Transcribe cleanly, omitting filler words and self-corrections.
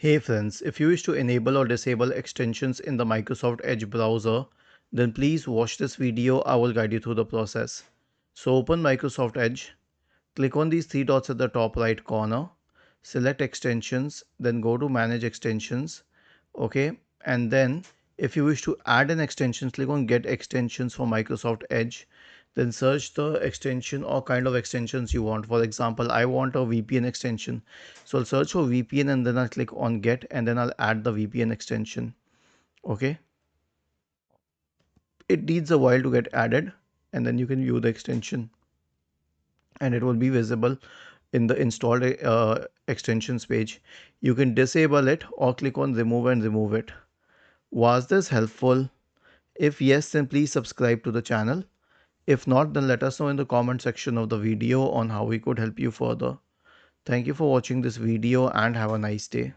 Hey friends, if you wish to enable or disable extensions in the Microsoft Edge browser, then please watch this video. I will guide you through the process. So open Microsoft Edge, click on these three dots at the top right corner, select extensions, then go to manage extensions. Okay, and then if you wish to add an extension, click on get extensions for Microsoft Edge, then search the extension or kind of extensions you want. For example, I want a VPN extension, so I'll search for VPN and then I'll click on get and then I'll add the VPN extension. Okay, it needs a while to get added and then you can view the extension and it will be visible in the installed extensions page. You can disable it or click on remove and remove it. Was this helpful? If yes, then please subscribe to the channel. If not, then let us know in the comment section of the video on how we could help you further. Thank you for watching this video and have a nice day.